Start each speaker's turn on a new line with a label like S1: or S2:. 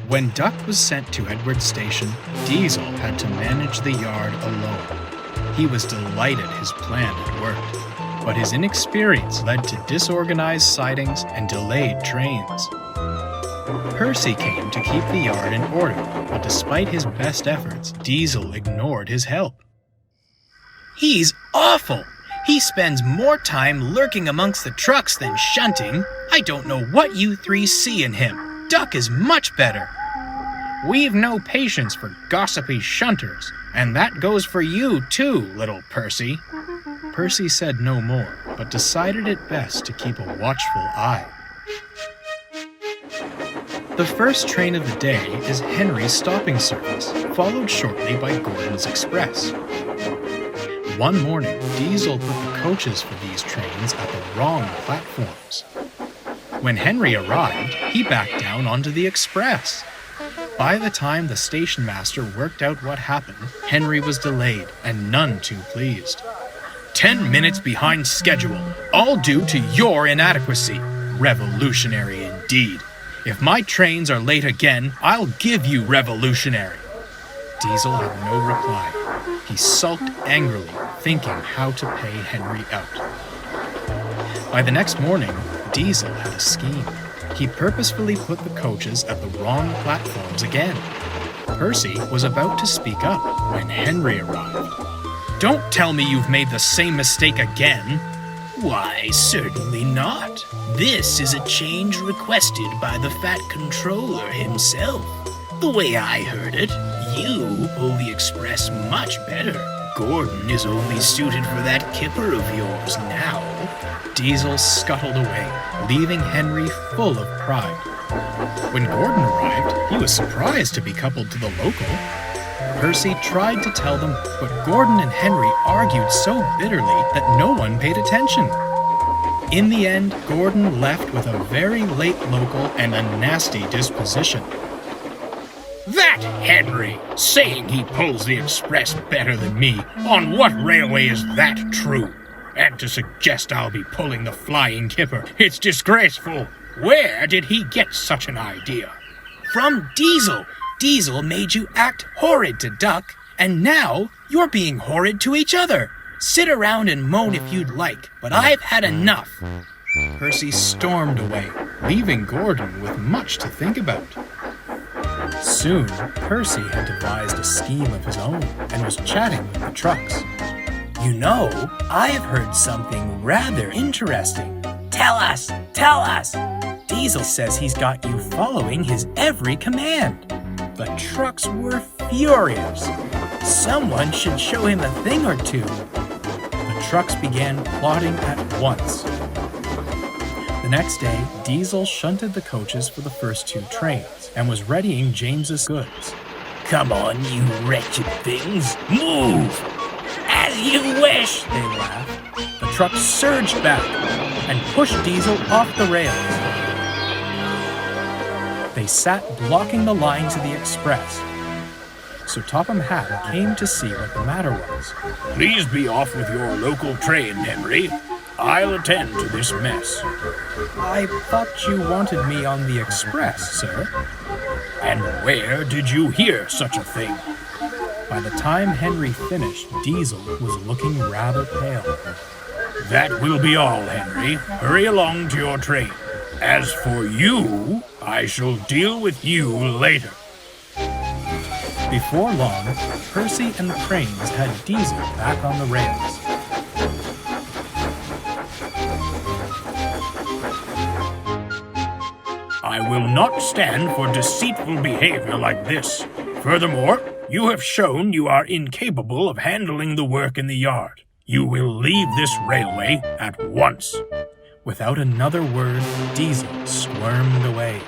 S1: When Duck was sent to Edward Station, Diesel had to manage the yard alone. He was delighted his plan had worked, but his inexperience led to disorganized sidings and delayed trains. Percy came to keep the yard in order, but despite his best efforts, Diesel ignored his help.
S2: He's awful! He spends more time lurking amongst the trucks than shunting. I don't know what you three see in him. Duck is much better.
S1: We've no patience for gossipy shunters, and that goes for you too, little Percy. Percy said no more, but decided it best to keep a watchful eye. The first train of the day is Henry's stopping service, followed shortly by Gordon's Express. One morning, Diesel put the coaches for these trains at the wrong platforms. When Henry arrived, he backed down onto the Express. By the time the station master worked out what happened, Henry was delayed and none too pleased.
S2: 10 minutes behind schedule, all due to your inadequacy. Revolutionary indeed. If my trains are late again, I'll give you revolutionary.
S1: Diesel had no reply. He sulked angrily, thinking how to pay Henry out. By the next morning, Diesel had a scheme. He purposefully put the coaches at the wrong platforms again. Percy was about to speak up when Henry arrived.
S2: Don't tell me you've made the same mistake again.
S3: Why, certainly not. This is a change requested by the Fat Controller himself. The way I heard it, you pull the Express much better. Gordon is only suited for that kipper of yours now.
S1: Diesel scuttled away, leaving Henry full of pride. When Gordon arrived, he was surprised to be coupled to the local. Percy tried to tell them, but Gordon and Henry argued so bitterly that no one paid attention. In the end, Gordon left with a very late local and a nasty disposition.
S4: That Henry, saying he pulls the Express better than me, on what railway is that true? And to suggest I'll be pulling the flying kipper, it's disgraceful. Where did he get such an idea?
S2: From Diesel. Diesel made you act horrid to Duck, and now you're being horrid to each other. Sit around and moan if you'd like, but I've had enough.
S1: Percy stormed away, leaving Gordon with much to think about. Soon, Percy had devised a scheme of his own and was chatting with the trucks.
S2: You know, I've heard something rather interesting.
S3: Tell us! Tell us!
S2: Diesel says he's got you following his every command. The trucks were furious. Someone should show him a thing or two.
S1: The trucks began plotting at once. The next day, Diesel shunted the coaches for the first two trains and was readying James's goods.
S3: Come on, you wretched things! Move! As you wish!
S2: They laughed. The trucks surged back and pushed Diesel off the rails. They sat blocking the line to the Express. So Topham Hatt came to see what the matter was.
S4: Please be off with your local train, Henry. I'll attend to this mess.
S1: I thought you wanted me on the Express, sir.
S4: And where did you hear such a thing?
S1: By the time Henry finished, Diesel was looking rather pale.
S4: That will be all, Henry. Hurry along to your train. As for you, I shall deal with you later.
S1: Before long, Percy and the trains had Diesel back on the rails.
S4: I will not stand for deceitful behavior like this. Furthermore, you have shown you are incapable of handling the work in the yard. You will leave this railway at once.
S1: Without another word, Diesel squirmed away.